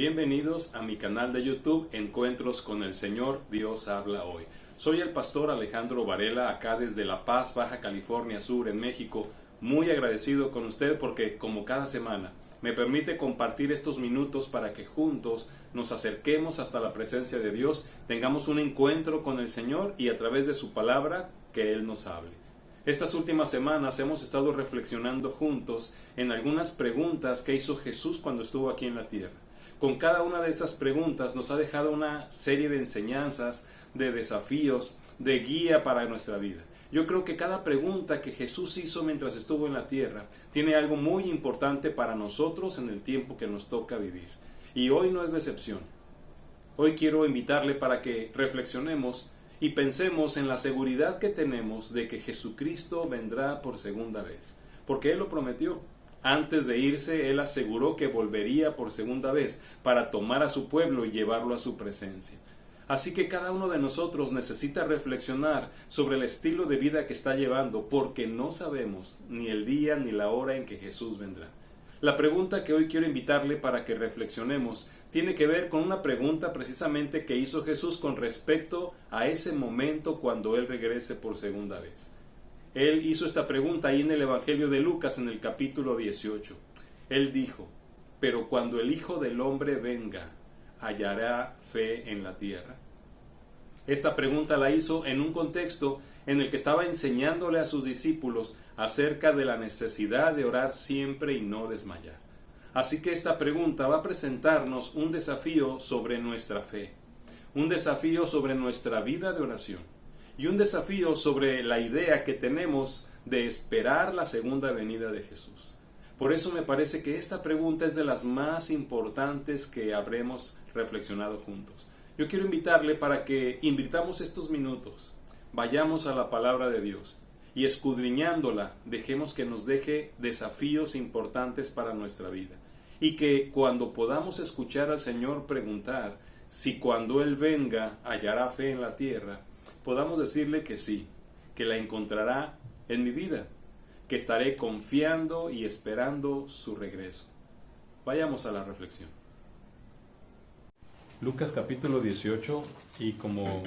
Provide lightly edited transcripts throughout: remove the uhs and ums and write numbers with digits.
Bienvenidos a mi canal de YouTube Encuentros con el Señor, Dios habla hoy. Soy el pastor Alejandro Varela, acá desde La Paz, Baja California Sur, en México. Muy agradecido con usted porque, como cada semana, me permite compartir estos minutos para que juntos nos acerquemos hasta la presencia de Dios, tengamos un encuentro con el Señor y a través de su palabra que Él nos hable. Estas últimas semanas hemos estado reflexionando juntos en algunas preguntas que hizo Jesús cuando estuvo aquí en la tierra. Con cada una de esas preguntas nos ha dejado una serie de enseñanzas, de desafíos, de guía para nuestra vida. Yo creo que cada pregunta que Jesús hizo mientras estuvo en la tierra tiene algo muy importante para nosotros en el tiempo que nos toca vivir. Y hoy no es la excepción. Hoy quiero invitarle para que reflexionemos y pensemos en la seguridad que tenemos de que Jesucristo vendrá por segunda vez, porque Él lo prometió. Antes de irse, Él aseguró que volvería por segunda vez para tomar a su pueblo y llevarlo a su presencia. Así que cada uno de nosotros necesita reflexionar sobre el estilo de vida que está llevando, porque no sabemos ni el día ni la hora en que Jesús vendrá. La pregunta que hoy quiero invitarle para que reflexionemos tiene que ver con una pregunta precisamente que hizo Jesús con respecto a ese momento cuando Él regrese por segunda vez. Él hizo esta pregunta ahí en el Evangelio de Lucas en el capítulo 18. Él dijo: pero cuando el Hijo del Hombre venga, ¿hallará fe en la tierra? Esta pregunta la hizo en un contexto en el que estaba enseñándole a sus discípulos acerca de la necesidad de orar siempre y no desmayar. Así que esta pregunta va a presentarnos un desafío sobre nuestra fe, un desafío sobre nuestra vida de oración y un desafío sobre la idea que tenemos de esperar la segunda venida de Jesús. Por eso me parece que esta pregunta es de las más importantes que habremos reflexionado juntos. Yo quiero invitarle para que invirtamos estos minutos, vayamos a la palabra de Dios y escudriñándola dejemos que nos deje desafíos importantes para nuestra vida. Y que cuando podamos escuchar al Señor preguntar si cuando Él venga hallará fe en la tierra, podamos decirle que sí, que la encontrará en mi vida, que estaré confiando y esperando su regreso. Vayamos a la reflexión. Lucas capítulo 18, y como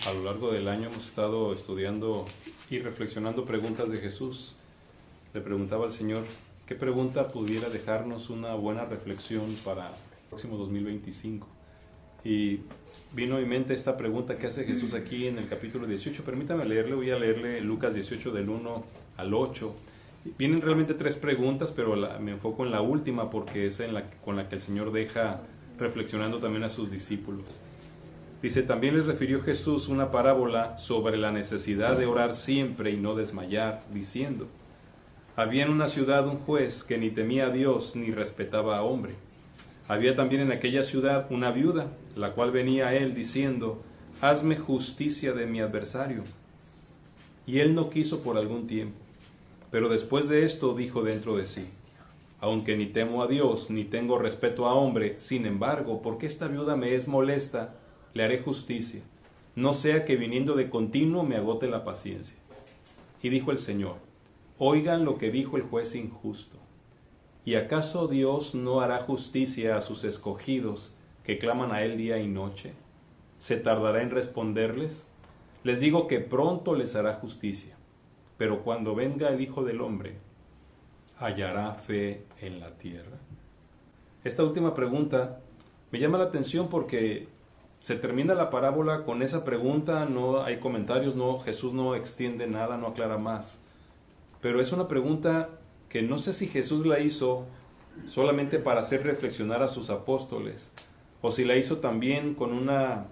a lo largo del año hemos estado estudiando y reflexionando preguntas de Jesús, le preguntaba al Señor qué pregunta pudiera dejarnos una buena reflexión para el próximo 2025. Y vino a mi mente esta pregunta que hace Jesús aquí en el capítulo 18. Permítame leerle, voy a leerle Lucas 18 del 1 al 8. Vienen realmente tres preguntas, pero me enfoco en la última porque es con la que el Señor deja reflexionando también a sus discípulos. Dice: también les refirió Jesús una parábola sobre la necesidad de orar siempre y no desmayar, diciendo: había en una ciudad un juez que ni temía a Dios ni respetaba a hombre. Había también en aquella ciudad una viuda, la cual venía a él diciendo: hazme justicia de mi adversario. Y él no quiso por algún tiempo. Pero después de esto dijo dentro de sí: aunque ni temo a Dios ni tengo respeto a hombre, sin embargo, porque esta viuda me es molesta, le haré justicia, no sea que viniendo de continuo me agote la paciencia. Y dijo el Señor: oigan lo que dijo el juez injusto. ¿Y acaso Dios no hará justicia a sus escogidos que claman a Él día y noche? ¿Se tardará en responderles? Les digo que pronto les hará justicia. Pero cuando venga el Hijo del Hombre, ¿hallará fe en la tierra? Esta última pregunta me llama la atención porque se termina la parábola con esa pregunta, no hay comentarios, Jesús no extiende nada, no aclara más. Pero es una pregunta que no sé si Jesús la hizo solamente para hacer reflexionar a sus apóstoles, o si la hizo también con una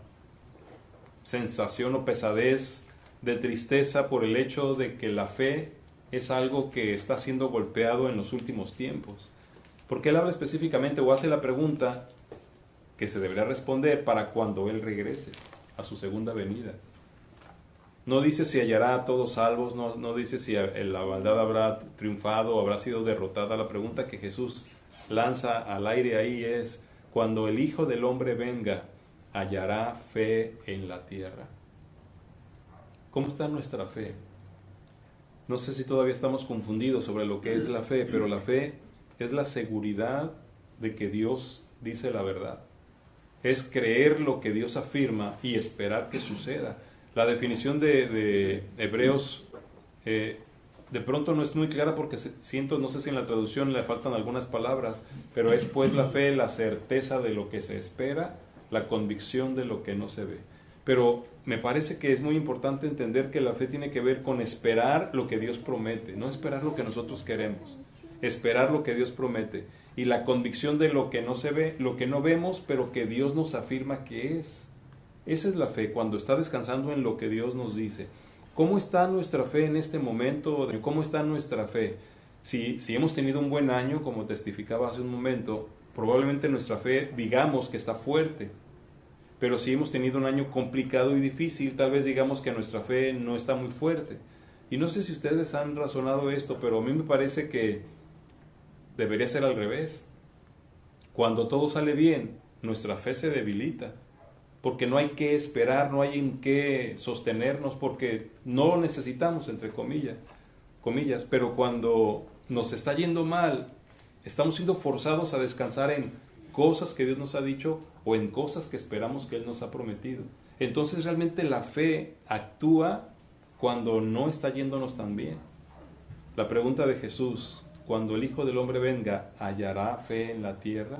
sensación o pesadez de tristeza por el hecho de que la fe es algo que está siendo golpeado en los últimos tiempos. Porque Él habla específicamente o hace la pregunta que se deberá responder para cuando Él regrese a su segunda venida. No dice si hallará a todos salvos, no dice si la maldad habrá triunfado o habrá sido derrotada. La pregunta que Jesús lanza al aire ahí es: cuando el Hijo del Hombre venga, ¿hallará fe en la tierra? ¿Cómo está nuestra fe? No sé si todavía estamos confundidos sobre lo que es la fe, pero la fe es la seguridad de que Dios dice la verdad. es creer lo que Dios afirma y esperar que suceda. La definición de Hebreos de pronto no es muy clara porque siento, no sé si en la traducción le faltan algunas palabras, pero es pues la fe, la certeza de lo que se espera, la convicción de lo que no se ve. Pero me parece que es muy importante entender que la fe tiene que ver con esperar lo que Dios promete, no esperar lo que nosotros queremos, esperar lo que Dios promete. Y la convicción de lo que no se ve, lo que no vemos, pero que Dios nos afirma que es. Esa es la fe, cuando está descansando en lo que Dios nos dice. ¿Cómo está nuestra fe en este momento? ¿Cómo está nuestra fe? Si hemos tenido un buen año, como testificaba hace un momento, probablemente nuestra fe digamos que está fuerte. Pero si hemos tenido un año complicado y difícil, tal vez digamos que nuestra fe no está muy fuerte. Y no sé si ustedes han razonado esto, pero a mí me parece que debería ser al revés. Cuando todo sale bien, nuestra fe se debilita. Porque no hay que esperar, no hay en qué sostenernos, porque no lo necesitamos, entre comillas. Pero cuando nos está yendo mal, estamos siendo forzados a descansar en cosas que Dios nos ha dicho o en cosas que esperamos que Él nos ha prometido. Entonces realmente la fe actúa cuando no está yéndonos tan bien. La pregunta de Jesús, cuando el Hijo del Hombre venga, ¿hallará fe en la tierra?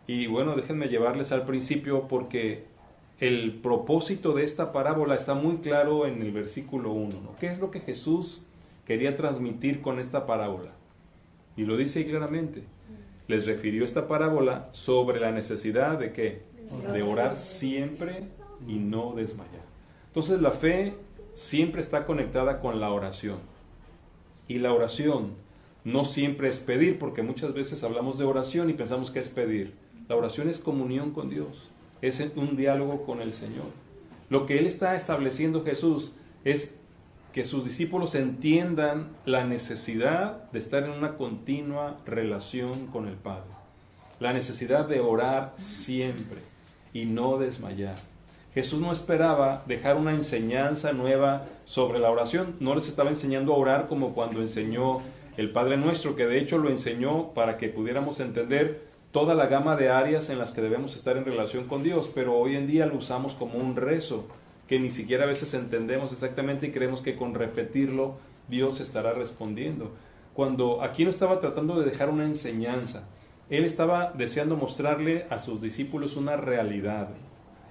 Y bueno, déjenme llevarles al principio porque el propósito de esta parábola está muy claro en el versículo 1, ¿no? ¿Qué es lo que Jesús quería transmitir con esta parábola? Y lo dice ahí claramente. Les refirió esta parábola sobre la necesidad de ¿qué? De orar siempre y no desmayar. Entonces la fe siempre está conectada con la oración. Y la oración no siempre es pedir, porque muchas veces hablamos de oración y pensamos que es pedir. La oración es comunión con Dios. Es un diálogo con el Señor. Lo que Él está estableciendo, Jesús, es que sus discípulos entiendan la necesidad de estar en una continua relación con el Padre. La necesidad de orar siempre y no desmayar. Jesús no esperaba dejar una enseñanza nueva sobre la oración. No les estaba enseñando a orar como cuando enseñó el Padre Nuestro, que de hecho lo enseñó para que pudiéramos entender toda la gama de áreas en las que debemos estar en relación con Dios, pero hoy en día lo usamos como un rezo, que ni siquiera a veces entendemos exactamente y creemos que con repetirlo Dios estará respondiendo. Cuando aquí no estaba tratando de dejar una enseñanza, Él estaba deseando mostrarle a sus discípulos una realidad,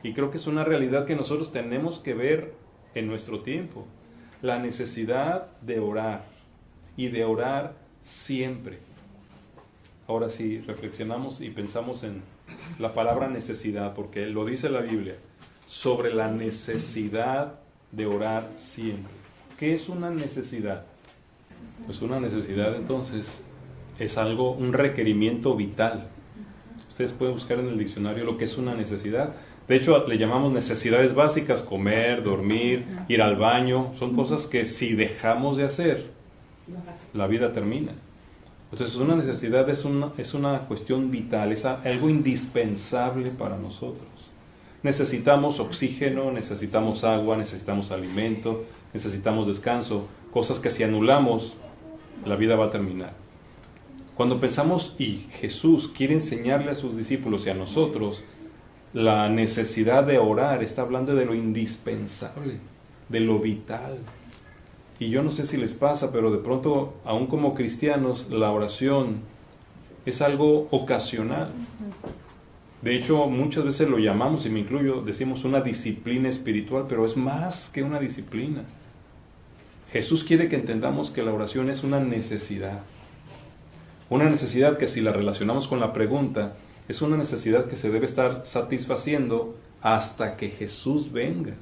y creo que es una realidad que nosotros tenemos que ver en nuestro tiempo, la necesidad de orar, y de orar siempre. Ahora sí, reflexionamos y pensamos en la palabra necesidad, porque lo dice la Biblia, sobre la necesidad de orar siempre. ¿Qué es una necesidad? Pues una necesidad entonces es algo, un requerimiento vital. Ustedes pueden buscar en el diccionario lo que es una necesidad. De hecho, le llamamos necesidades básicas: comer, dormir, ir al baño. Son cosas que si dejamos de hacer, la vida termina. Entonces una necesidad es una cuestión vital, es algo indispensable para nosotros. Necesitamos oxígeno, necesitamos agua, necesitamos alimento, necesitamos descanso, cosas que si anulamos, la vida va a terminar. Cuando pensamos, y Jesús quiere enseñarle a sus discípulos y a nosotros, la necesidad de orar, está hablando de lo indispensable, de lo vital. Y yo no sé si les pasa, pero de pronto, aún como cristianos, la oración es algo ocasional. De hecho, muchas veces lo llamamos, y me incluyo, decimos una disciplina espiritual, pero es más que una disciplina. Jesús quiere que entendamos que la oración es una necesidad. Una necesidad que si la relacionamos con la pregunta, es una necesidad que se debe estar satisfaciendo hasta que Jesús venga.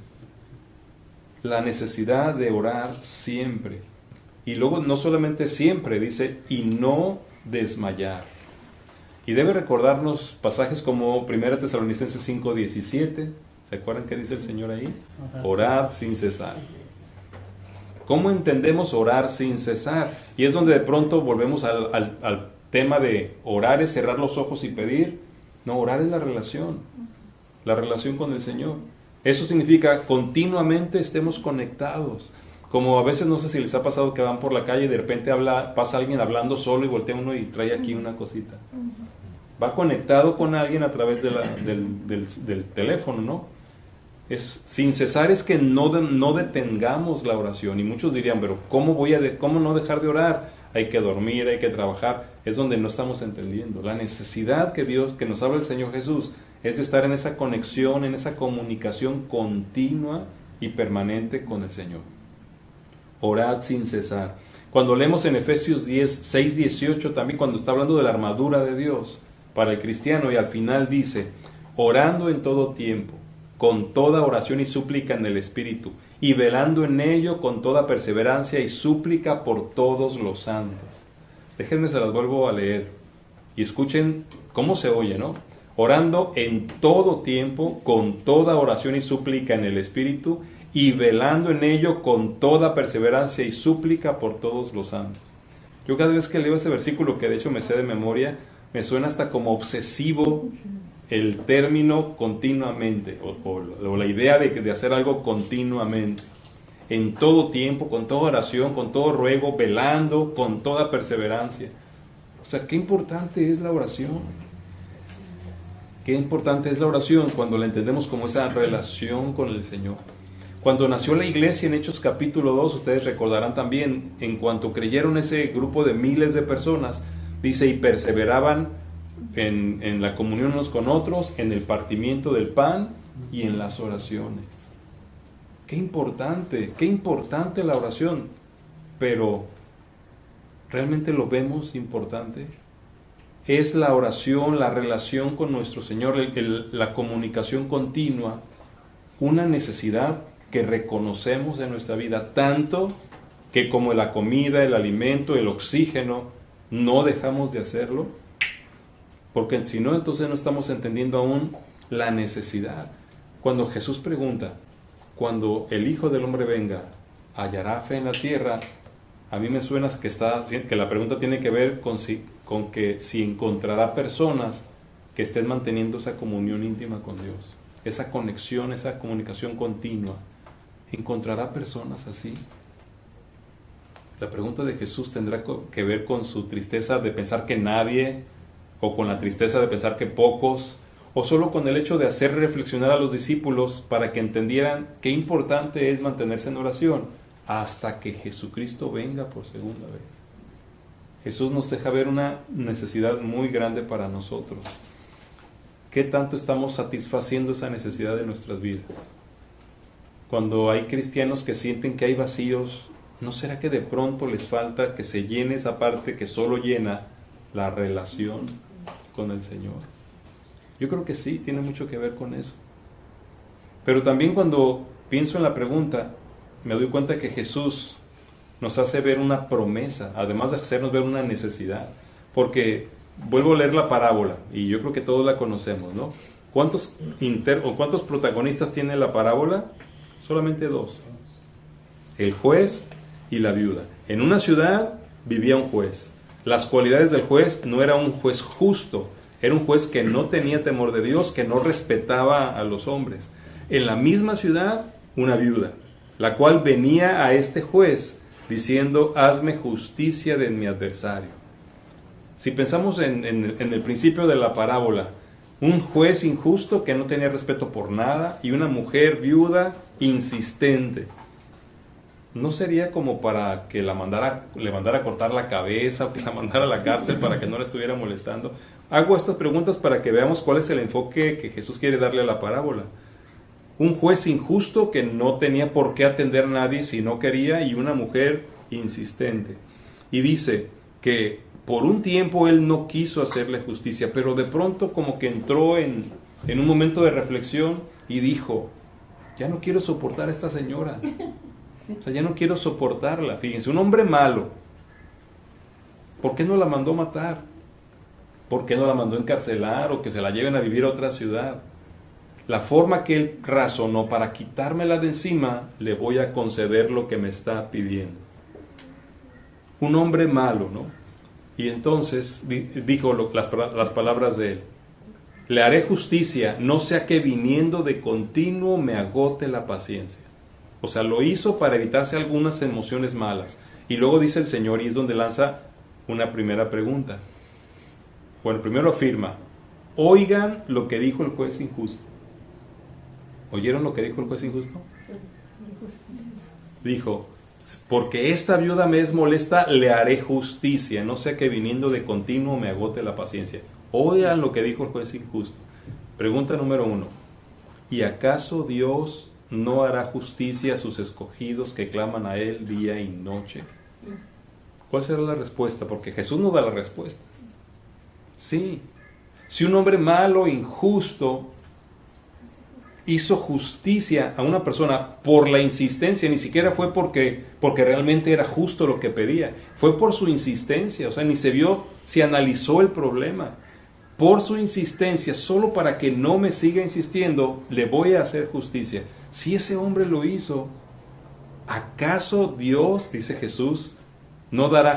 La necesidad de orar siempre. Y luego no solamente siempre, dice, y no desmayar. Y debe recordarnos pasajes como 1 Tesalonicenses 5:17. ¿Se acuerdan qué dice el Señor ahí? Orad sin cesar. ¿Cómo entendemos orar sin cesar? Y es donde de pronto volvemos al tema de orar es cerrar los ojos y pedir. No, orar es la relación con el Señor. Eso significa continuamente estemos conectados. Como a veces, no sé si les ha pasado que van por la calle y de repente pasa alguien hablando solo y voltea uno y trae aquí una cosita. va conectado con alguien a través de del teléfono, ¿no? Es, sin cesar es que no detengamos la oración. Y muchos dirían, pero ¿cómo no dejar de orar? Hay que dormir, hay que trabajar. Es donde no estamos entendiendo. La necesidad que nos habla el Señor Jesús es de estar en esa conexión, en esa comunicación continua y permanente con el Señor. Orad sin cesar. Cuando leemos en Efesios 6, 18, también cuando está hablando de la armadura de Dios para el cristiano, y al final dice, orando en todo tiempo, con toda oración y súplica en el Espíritu, y velando en ello con toda perseverancia y súplica por todos los santos. Déjenme, se las vuelvo a leer, y escuchen cómo se oye, ¿no? Orando en todo tiempo, con toda oración y súplica en el Espíritu, y velando en ello con toda perseverancia y súplica por todos los santos. Yo cada vez que leo ese versículo, que de hecho me sé de memoria, me suena hasta como obsesivo el término continuamente, o la idea de hacer algo continuamente, en todo tiempo, con toda oración, con todo ruego, velando, con toda perseverancia. O sea, qué importante es la oración. Qué importante es la oración cuando la entendemos como esa relación con el Señor. Cuando nació la iglesia en Hechos capítulo 2, ustedes recordarán también, en cuanto creyeron ese grupo de miles de personas, dice, y perseveraban en la comunión unos con otros, en el partimiento del pan y en las oraciones. Qué importante la oración. Pero, ¿realmente lo vemos importante? Es la oración, la relación con nuestro Señor, la comunicación continua, una necesidad que reconocemos en nuestra vida, tanto que como la comida, el alimento, el oxígeno, no dejamos de hacerlo, porque si no, entonces no estamos entendiendo aún la necesidad. Cuando Jesús pregunta, cuando el Hijo del Hombre venga, ¿hallará fe en la tierra? A mí me suena que la pregunta tiene que ver con que si encontrará personas que estén manteniendo esa comunión íntima con Dios, esa conexión, esa comunicación continua. ¿Encontrará personas así? La pregunta de Jesús tendrá que ver con su tristeza de pensar que nadie, o con la tristeza de pensar que pocos, o solo con el hecho de hacer reflexionar a los discípulos para que entendieran qué importante es mantenerse en oración hasta que Jesucristo venga por segunda vez. Jesús nos deja ver una necesidad muy grande para nosotros. ¿Qué tanto estamos satisfaciendo esa necesidad de nuestras vidas? Cuando hay cristianos que sienten que hay vacíos, ¿no será que de pronto les falta que se llene esa parte que solo llena la relación con el Señor? Yo creo que sí, tiene mucho que ver con eso. Pero también cuando pienso en la pregunta, me doy cuenta que Jesús nos hace ver una promesa, además de hacernos ver una necesidad. Porque vuelvo a leer la parábola, y yo creo que todos la conocemos, ¿no? ¿Cuántos protagonistas tiene la parábola? Solamente dos. El juez y la viuda. En una ciudad vivía un juez. Las cualidades del juez: no era un juez justo, era un juez que no tenía temor de Dios, que no respetaba a los hombres. En la misma ciudad, una viuda, la cual venía a este juez diciendo: hazme justicia de mi adversario. Si pensamos en el principio de la parábola, un juez injusto que no tenía respeto por nada, y una mujer viuda insistente, ¿no sería como para que le mandara a cortar la cabeza, o que la mandara a la cárcel para que no la estuviera molestando? Hago estas preguntas para que veamos cuál es el enfoque que Jesús quiere darle a la parábola. Un juez injusto que no tenía por qué atender a nadie si no quería, y una mujer insistente. Y dice que por un tiempo él no quiso hacerle justicia, pero de pronto como que entró en un momento de reflexión y dijo: ya no quiero soportar a esta señora. O sea, ya no quiero soportarla. Fíjense, un hombre malo, ¿por qué no la mandó matar? ¿Por qué no la mandó encarcelar o que se la lleven a vivir a otra ciudad? La forma que él razonó: para quitármela de encima, le voy a conceder lo que me está pidiendo. Un hombre malo, ¿no? Y entonces dijo las palabras de él: le haré justicia, no sea que viniendo de continuo me agote la paciencia. O sea, lo hizo para evitarse algunas emociones malas. Y luego dice el Señor, y es donde lanza una primera pregunta. Bueno, primero afirma: Oigan lo que dijo el juez injusto. ¿Oyeron lo que dijo el juez injusto? Dijo, porque esta viuda me es molesta, le haré justicia, no sea que viniendo de continuo me agote la paciencia. Oigan lo que dijo el juez injusto. Pregunta número 1. ¿Y acaso Dios no hará justicia a sus escogidos que claman a Él día y noche? ¿Cuál será la respuesta? Porque Jesús no da la respuesta. Sí. Si un hombre malo, injusto, hizo justicia a una persona por la insistencia, ni siquiera fue porque realmente era justo lo que pedía, fue por su insistencia, o sea, ni se analizó el problema. Por su insistencia, solo para que no me siga insistiendo, le voy a hacer justicia. Si ese hombre lo hizo, ¿acaso Dios, dice Jesús, no hará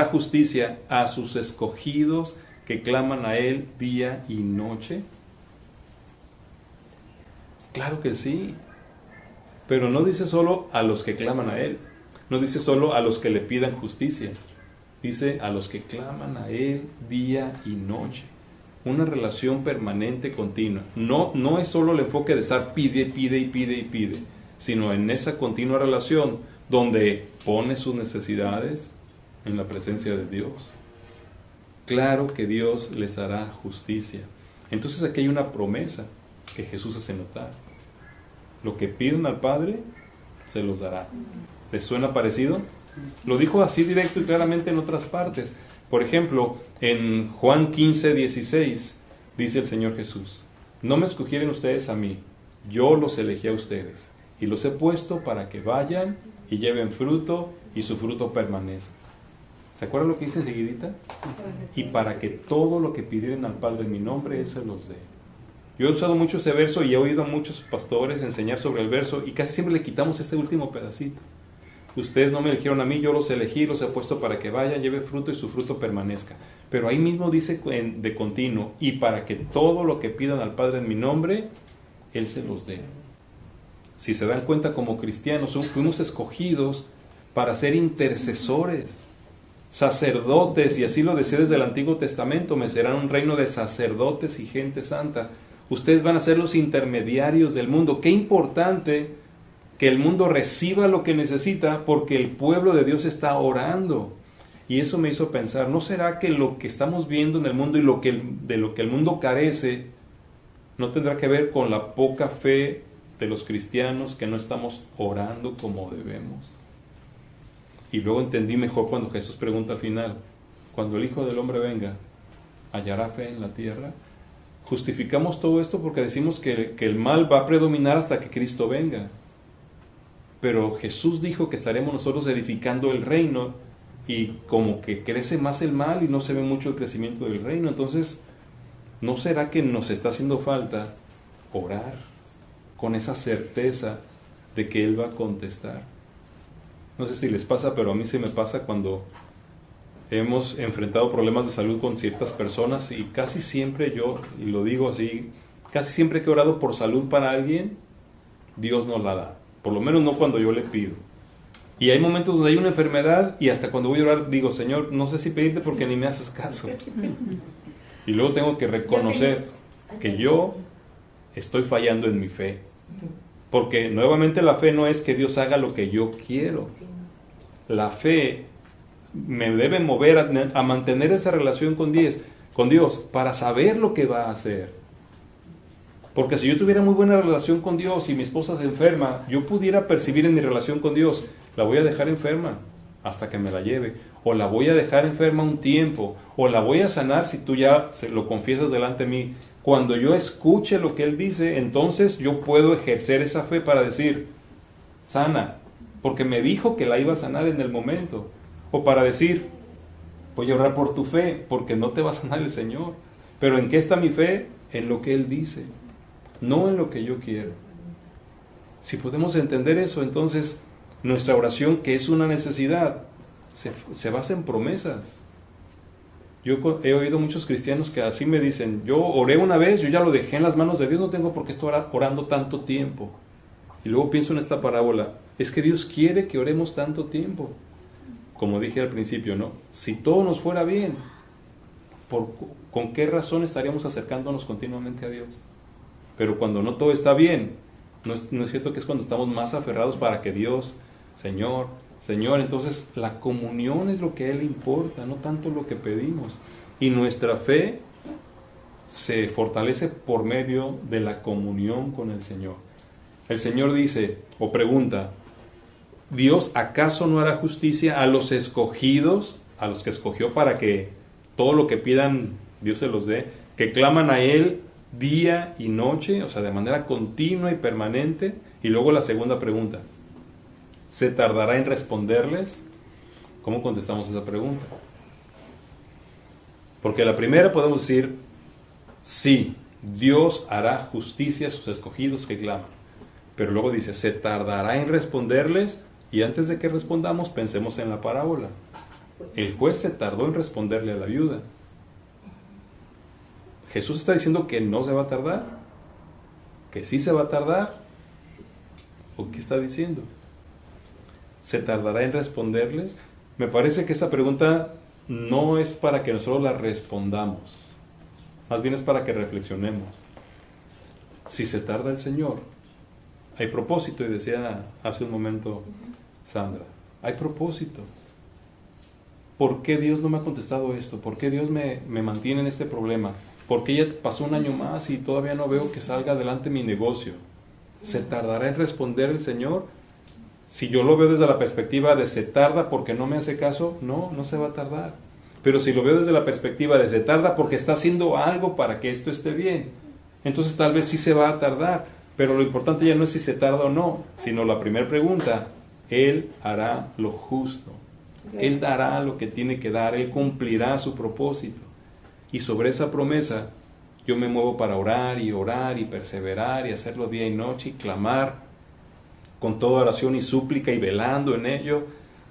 justicia a sus escogidos que claman a Él día y noche? Claro que sí, pero no dice solo a los que claman a Él, no dice solo a los que le pidan justicia, dice a los que claman a Él día y noche. Una relación permanente, continua. No es solo el enfoque de estar pide, sino en esa continua relación donde pone sus necesidades en la presencia de Dios. Claro que Dios les hará justicia. Entonces aquí hay una promesa que Jesús hace notar. Lo que piden al Padre, se los dará. ¿Les suena parecido? Lo dijo así directo y claramente en otras partes. Por ejemplo, en Juan 15:16 dice el Señor Jesús: no me escogieron ustedes a mí, yo los elegí a ustedes y los he puesto para que vayan y lleven fruto y su fruto permanezca. ¿Se acuerdan lo que dice enseguidita? Y para que todo lo que pidieran al Padre en mi nombre, Él se los dé. Yo he usado mucho ese verso y he oído a muchos pastores enseñar sobre el verso y casi siempre le quitamos este último pedacito. Ustedes no me eligieron a mí, yo los elegí, los he puesto para que vayan, lleven fruto y su fruto permanezca. Pero ahí mismo dice de continuo, y para que todo lo que pidan al Padre en mi nombre, Él se los dé. Si se dan cuenta, como cristianos fuimos escogidos para ser intercesores, sacerdotes, y así lo decía desde el Antiguo Testamento: me serán un reino de sacerdotes y gente santa. Ustedes van a ser los intermediarios del mundo. Qué importante que el mundo reciba lo que necesita, porque el pueblo de Dios está orando. Y eso me hizo pensar, ¿no será que lo que estamos viendo en el mundo y de lo que el mundo carece no tendrá que ver con la poca fe de los cristianos, que no estamos orando como debemos? Y luego entendí mejor cuando Jesús pregunta al final: cuando el Hijo del Hombre venga, ¿hallará fe en la tierra? Justificamos todo esto porque decimos que el mal va a predominar hasta que Cristo venga. Pero Jesús dijo que estaremos nosotros edificando el reino, y como que crece más el mal y no se ve mucho el crecimiento del reino. Entonces, ¿no será que nos está haciendo falta orar con esa certeza de que Él va a contestar? No sé si les pasa, pero a mí se me pasa cuando hemos enfrentado problemas de salud con ciertas personas, y casi siempre yo, y lo digo así, casi siempre que he orado por salud para alguien, Dios nos la da. Por lo menos no cuando yo le pido. Y hay momentos donde hay una enfermedad y hasta cuando voy a orar digo: Señor, no sé si pedirte porque ni me haces caso. Y luego tengo que reconocer que yo estoy fallando en mi fe. Porque nuevamente la fe no es que Dios haga lo que yo quiero. La fe me debe mover a mantener esa relación con Dios para saber lo que va a hacer. Porque si yo tuviera muy buena relación con Dios y mi esposa se enferma, yo pudiera percibir en mi relación con Dios: la voy a dejar enferma hasta que me la lleve, o la voy a dejar enferma un tiempo, o la voy a sanar si tú ya lo confiesas delante de mí. Cuando yo escuche lo que Él dice, entonces yo puedo ejercer esa fe para decir: sana, porque me dijo que la iba a sanar en el momento. O para decir: voy a orar por tu fe, porque no te va a sanar el Señor. Pero ¿en qué está mi fe? En lo que Él dice, no en lo que yo quiero. Si podemos entender eso, entonces nuestra oración, que es una necesidad, se basa en promesas. Yo he oído muchos cristianos que así me dicen: yo oré una vez, yo ya lo dejé en las manos de Dios, no tengo por qué estar orando tanto tiempo. Y luego pienso en esta parábola: es que Dios quiere que oremos tanto tiempo. Como dije al principio, ¿no? Si todo nos fuera bien, ¿con qué razón estaríamos acercándonos continuamente a Dios? Pero cuando no todo está bien, no es cierto que es cuando estamos más aferrados para que Dios, Señor, entonces la comunión es lo que a Él importa, no tanto lo que pedimos. Y nuestra fe se fortalece por medio de la comunión con el Señor. El Señor dice o pregunta, ¿Dios acaso no hará justicia a los escogidos, a los que escogió para que todo lo que pidan Dios se los dé, que claman a Él día y noche, o sea, de manera continua y permanente? Y luego la segunda pregunta, ¿se tardará en responderles? ¿Cómo contestamos esa pregunta? Porque la primera podemos decir, sí, Dios hará justicia a sus escogidos que claman. Pero luego dice, ¿se tardará en responderles? Y antes de que respondamos, pensemos en la parábola. El juez se tardó en responderle a la viuda. Jesús está diciendo que no se va a tardar, que sí se va a tardar. ¿O qué está diciendo? ¿Se tardará en responderles? Me parece que esa pregunta no es para que nosotros la respondamos, más bien es para que reflexionemos. Si se tarda el Señor, hay propósito, y decía hace un momento Sandra, hay propósito. ¿Por qué Dios no me ha contestado esto? ¿Por qué Dios me mantiene en este problema? ¿Por qué ya pasó un año más y todavía no veo que salga adelante mi negocio? ¿Se tardará en responder el Señor? Si yo lo veo desde la perspectiva de se tarda porque no me hace caso, no se va a tardar. Pero si lo veo desde la perspectiva de se tarda porque está haciendo algo para que esto esté bien, entonces tal vez sí se va a tardar. Pero lo importante ya no es si se tarda o no, sino la primera pregunta, Él hará lo justo. Él dará lo que tiene que dar, Él cumplirá su propósito. Y sobre esa promesa yo me muevo para orar y perseverar y hacerlo día y noche y clamar con toda oración y súplica y velando en ello,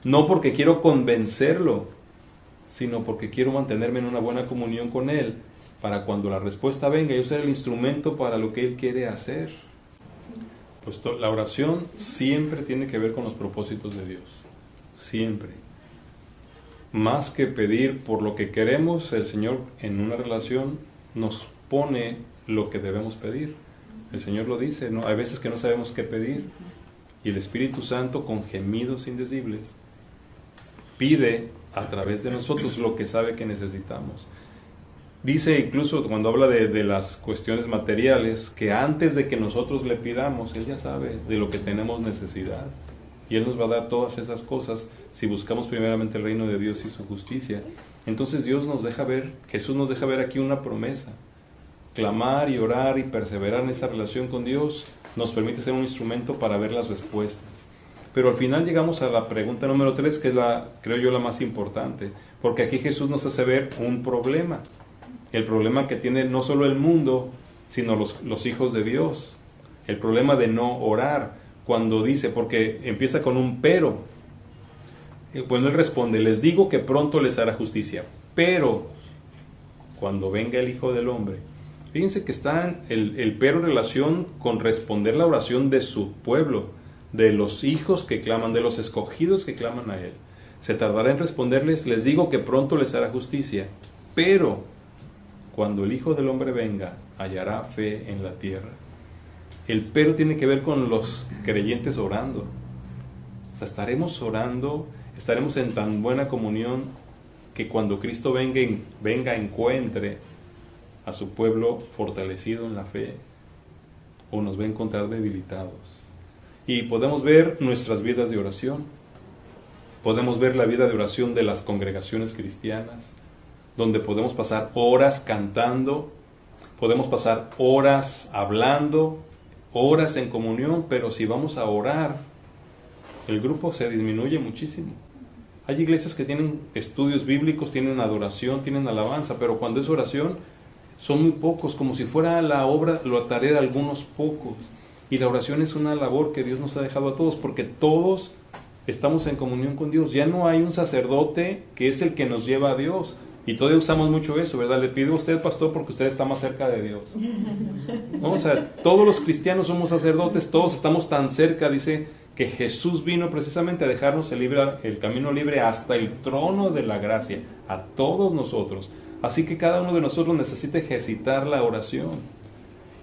no porque quiero convencerlo, sino porque quiero mantenerme en una buena comunión con Él, para cuando la respuesta venga yo ser el instrumento para lo que Él quiere hacer. Pues la oración siempre tiene que ver con los propósitos de Dios, siempre. Más que pedir por lo que queremos, el Señor en una relación nos pone lo que debemos pedir. El Señor lo dice, ¿no? Hay veces que no sabemos qué pedir, y el Espíritu Santo con gemidos indecibles pide a través de nosotros lo que sabe que necesitamos. Dice incluso cuando habla de las cuestiones materiales, que antes de que nosotros le pidamos, Él ya sabe de lo que tenemos necesidad. Y Él nos va a dar todas esas cosas si buscamos primeramente el reino de Dios y su justicia. Entonces Dios nos deja ver, Jesús nos deja ver aquí una promesa. Clamar y orar y perseverar en esa relación con Dios nos permite ser un instrumento para ver las respuestas. Pero al final llegamos a la pregunta número 3, que es creo yo, la más importante. Porque aquí Jesús nos hace ver un problema. El problema que tiene no solo el mundo, sino los hijos de Dios. El problema de no orar. Cuando dice, porque empieza con un pero. Bueno, Él responde, les digo que pronto les hará justicia, pero cuando venga el Hijo del Hombre. Fíjense que está el pero en relación con responder la oración de su pueblo, de los hijos que claman, de los escogidos que claman a Él. Se tardará en responderles, les digo que pronto les hará justicia, pero cuando el Hijo del Hombre venga, hallará fe en la tierra. El pero tiene que ver con los creyentes orando. O sea, estaremos orando, estaremos en tan buena comunión que cuando Cristo venga encuentre a su pueblo fortalecido en la fe, o nos va a encontrar debilitados. Y podemos ver nuestras vidas de oración, podemos ver la vida de oración de las congregaciones cristianas, donde podemos pasar horas cantando, podemos pasar horas hablando, horas en comunión, pero si vamos a orar, el grupo se disminuye muchísimo. Hay iglesias que tienen estudios bíblicos, tienen adoración, tienen alabanza, pero cuando es oración son muy pocos, como si fuera la obra, la tarea de algunos pocos. Y la oración es una labor que Dios nos ha dejado a todos, porque todos estamos en comunión con Dios. Ya no hay un sacerdote que es el que nos lleva a Dios. Y todavía usamos mucho eso, ¿verdad? Le pido a usted, pastor, porque usted está más cerca de Dios. ¿No? O sea, todos los cristianos somos sacerdotes, todos estamos tan cerca, dice que Jesús vino precisamente a dejarnos el camino libre hasta el trono de la gracia, a todos nosotros. Así que cada uno de nosotros necesita ejercitar la oración.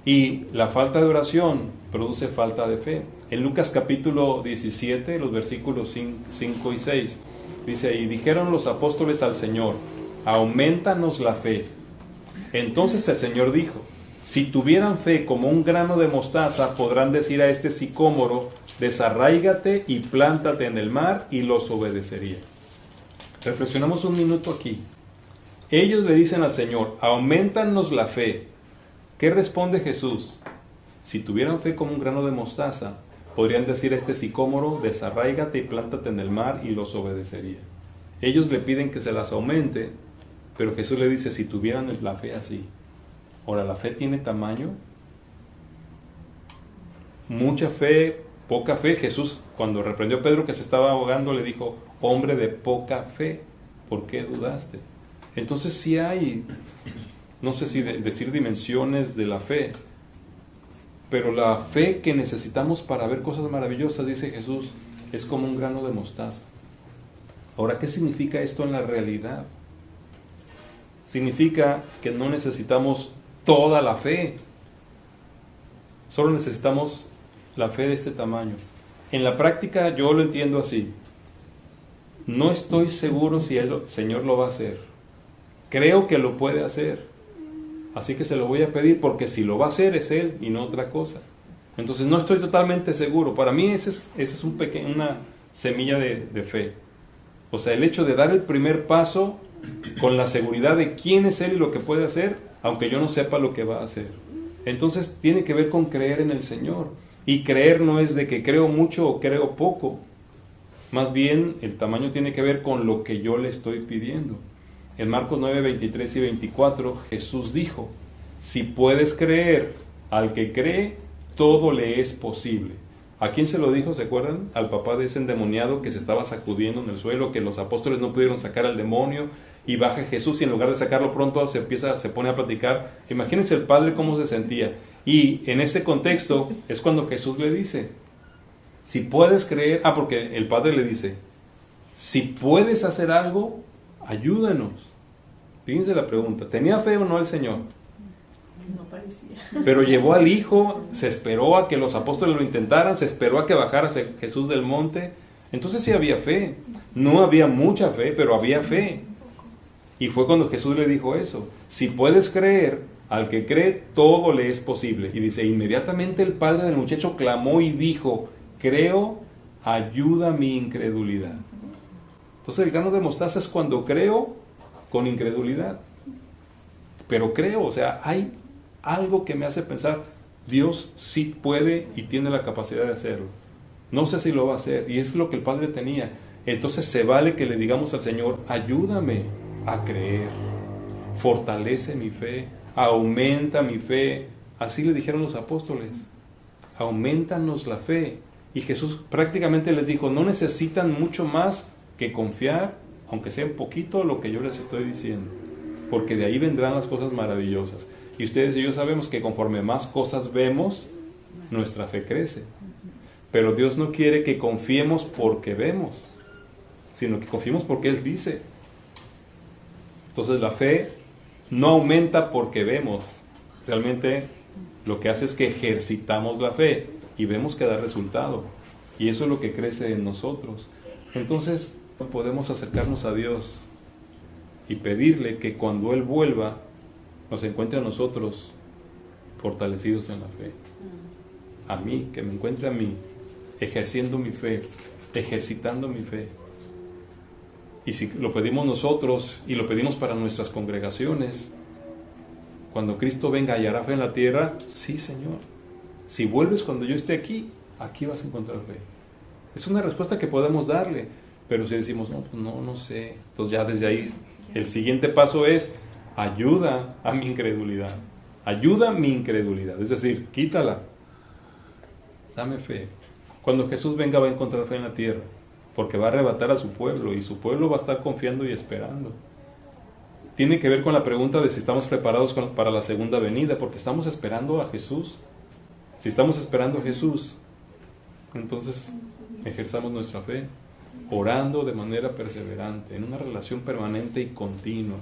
Y la falta de oración produce falta de fe. En Lucas capítulo 17, los versículos 5 y 6, dice: y dijeron los apóstoles al Señor: aumentanos la fe. Entonces el Señor dijo: si tuvieran fe como un grano de mostaza, podrán decir a este sicómoro: desarráigate y plántate en el mar, y los obedecería. Reflexionamos un minuto aquí. Ellos le dicen al Señor: aumentanos la fe. ¿Qué responde Jesús? Si tuvieran fe como un grano de mostaza, podrían decir a este sicómoro: desarráigate y plántate en el mar, y los obedecería. Ellos le piden que se las aumente, pero Jesús le dice: si tuvieran la fe así. Ahora, ¿la fe tiene tamaño? Mucha fe, poca fe. Jesús, cuando reprendió a Pedro que se estaba ahogando, le dijo: hombre de poca fe, ¿por qué dudaste? Entonces sí hay, no sé si decir dimensiones de la fe, pero la fe que necesitamos para ver cosas maravillosas, dice Jesús, es como un grano de mostaza. Ahora, ¿qué significa esto en la realidad? Significa que no necesitamos toda la fe, solo necesitamos la fe de este tamaño. En la práctica yo lo entiendo así: no estoy seguro si el Señor lo va a hacer, creo que lo puede hacer, así que se lo voy a pedir, porque si lo va a hacer es Él y no otra cosa. Entonces no estoy totalmente seguro. Para mí ese es una semilla de fe. O sea, el hecho de dar el primer paso con la seguridad de quién es Él y lo que puede hacer, aunque yo no sepa lo que va a hacer. Entonces tiene que ver con creer en el Señor. Y creer no es de que creo mucho o creo poco. Más bien el tamaño tiene que ver con lo que yo le estoy pidiendo. En Marcos 9, 23 y 24, Jesús dijo: si puedes creer, al que cree, todo le es posible. ¿A quién se lo dijo? ¿Se acuerdan? Al papá de ese endemoniado que se estaba sacudiendo en el suelo, que los apóstoles no pudieron sacar al demonio, y baja Jesús y en lugar de sacarlo pronto se pone a platicar. Imagínense el padre cómo se sentía. Y en ese contexto es cuando Jesús le dice: si puedes creer, porque el padre le dice: si puedes hacer algo, ayúdanos. Fíjense la pregunta: ¿tenía fe o no el Señor? No parecía. Pero llevó al hijo, se esperó a que los apóstoles lo intentaran, se esperó a que bajara Jesús del monte. Entonces sí había fe. No había mucha fe, pero había fe. Y fue cuando Jesús le dijo eso: si puedes creer, al que cree, todo le es posible. Y dice: inmediatamente el padre del muchacho clamó y dijo: creo, ayuda mi incredulidad. Entonces el grano de mostaza es cuando creo con incredulidad. Pero creo, o sea, hay algo que me hace pensar: Dios sí puede y tiene la capacidad de hacerlo. No sé si lo va a hacer, y es lo que el padre tenía. Entonces se vale que le digamos al Señor: ayúdame a creer, fortalece mi fe, aumenta mi fe. Así le dijeron los apóstoles: aumentanos la fe. Y Jesús prácticamente les dijo: no necesitan mucho más que confiar, aunque sea un poquito, lo que yo les estoy diciendo, porque de ahí vendrán las cosas maravillosas. Y ustedes y yo sabemos que conforme más cosas vemos, nuestra fe crece. Pero Dios no quiere que confiemos porque vemos, sino que confiemos porque Él dice. Entonces la fe no aumenta porque vemos. Realmente lo que hace es que ejercitamos la fe y vemos que da resultado. Y eso es lo que crece en nosotros. Entonces podemos acercarnos a Dios y pedirle que cuando Él vuelva nos encuentre a nosotros fortalecidos en la fe. A mí, que me encuentre a mí ejerciendo mi fe, ejercitando mi fe. Y si lo pedimos nosotros y lo pedimos para nuestras congregaciones, cuando Cristo venga, ¿hallará fe en la tierra? Sí, Señor. Si vuelves cuando yo esté aquí, aquí vas a encontrar fe. Es una respuesta que podemos darle. Pero si decimos: no sé, entonces ya desde ahí el siguiente paso es: ayuda a mi incredulidad. Ayuda a mi incredulidad. Es decir, quítala. Dame fe. Cuando Jesús venga va a encontrar fe en la tierra, porque va a arrebatar a su pueblo y su pueblo va a estar confiando y esperando. Tiene que ver con la pregunta de si estamos preparados para la segunda venida, porque estamos esperando a Jesús. Si estamos esperando a Jesús, entonces ejerzamos nuestra fe, orando de manera perseverante, en una relación permanente y continua.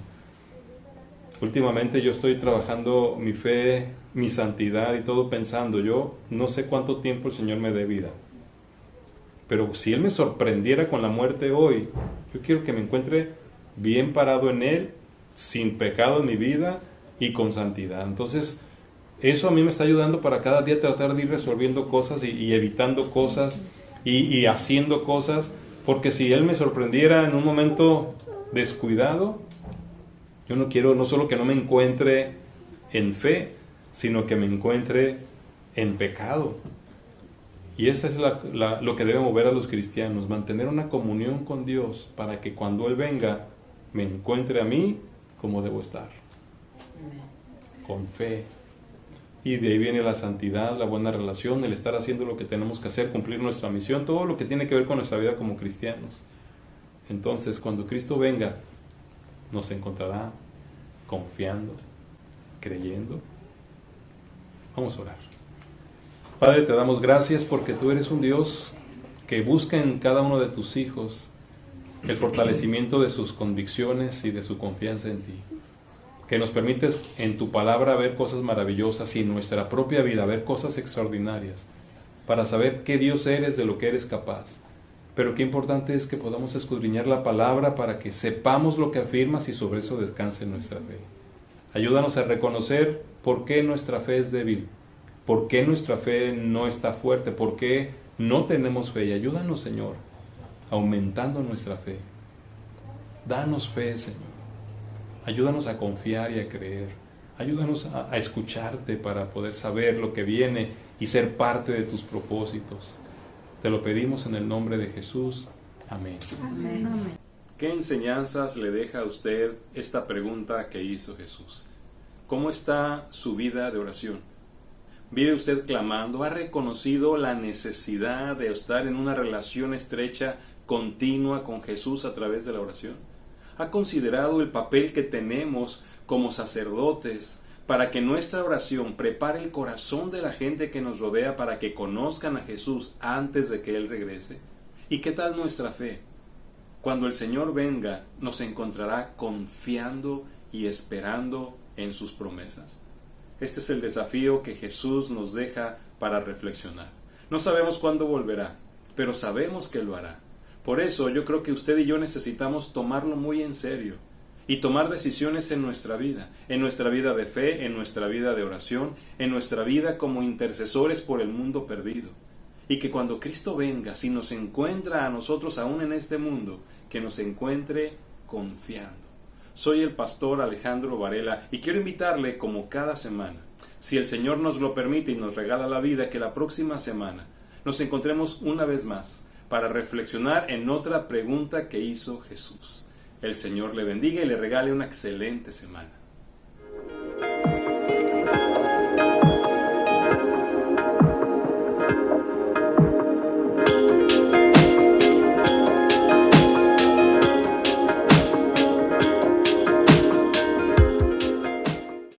Últimamente yo estoy trabajando mi fe, mi santidad y todo pensando, yo no sé cuánto tiempo el Señor me dé vida. Pero si Él me sorprendiera con la muerte hoy, yo quiero que me encuentre bien parado en Él, sin pecado en mi vida y con santidad. Entonces, eso a mí me está ayudando para cada día tratar de ir resolviendo cosas y evitando cosas y haciendo cosas, porque si Él me sorprendiera en un momento descuidado, yo no quiero, no solo que no me encuentre en fe, sino que me encuentre en pecado. Y eso es lo que debe mover a los cristianos, mantener una comunión con Dios para que cuando Él venga me encuentre a mí como debo estar, con fe. Y de ahí viene la santidad, la buena relación, el estar haciendo lo que tenemos que hacer, cumplir nuestra misión, todo lo que tiene que ver con nuestra vida como cristianos. Entonces, cuando Cristo venga, nos encontrará confiando, creyendo. Vamos a orar. Padre, te damos gracias porque tú eres un Dios que busca en cada uno de tus hijos el fortalecimiento de sus convicciones y de su confianza en ti. Que nos permites en tu palabra ver cosas maravillosas y en nuestra propia vida ver cosas extraordinarias para saber qué Dios eres, de lo que eres capaz. Pero qué importante es que podamos escudriñar la palabra para que sepamos lo que afirmas y sobre eso descanse nuestra fe. Ayúdanos a reconocer por qué nuestra fe es débil, por qué nuestra fe no está fuerte, por qué no tenemos fe. Y ayúdanos, Señor, aumentando nuestra fe. Danos fe, Señor. Ayúdanos a confiar y a creer. Ayúdanos a escucharte para poder saber lo que viene y ser parte de tus propósitos. Te lo pedimos en el nombre de Jesús. Amén. Amén. Amén. ¿Qué enseñanzas le deja a usted esta pregunta que hizo Jesús? ¿Cómo está su vida de oración? ¿Vive usted clamando? ¿Ha reconocido la necesidad de estar en una relación estrecha, continua con Jesús a través de la oración? ¿Ha considerado el papel que tenemos como sacerdotes para que nuestra oración prepare el corazón de la gente que nos rodea para que conozcan a Jesús antes de que Él regrese? ¿Y qué tal nuestra fe? Cuando el Señor venga, nos encontrará confiando y esperando en sus promesas. Este es el desafío que Jesús nos deja para reflexionar. No sabemos cuándo volverá, pero sabemos que lo hará. Por eso yo creo que usted y yo necesitamos tomarlo muy en serio y tomar decisiones en nuestra vida de fe, en nuestra vida de oración, en nuestra vida como intercesores por el mundo perdido. Y que cuando Cristo venga, si nos encuentra a nosotros aún en este mundo, que nos encuentre confiando. Soy el pastor Alejandro Varela y quiero invitarle, como cada semana, si el Señor nos lo permite y nos regala la vida, que la próxima semana nos encontremos una vez más para reflexionar en otra pregunta que hizo Jesús. El Señor le bendiga y le regale una excelente semana.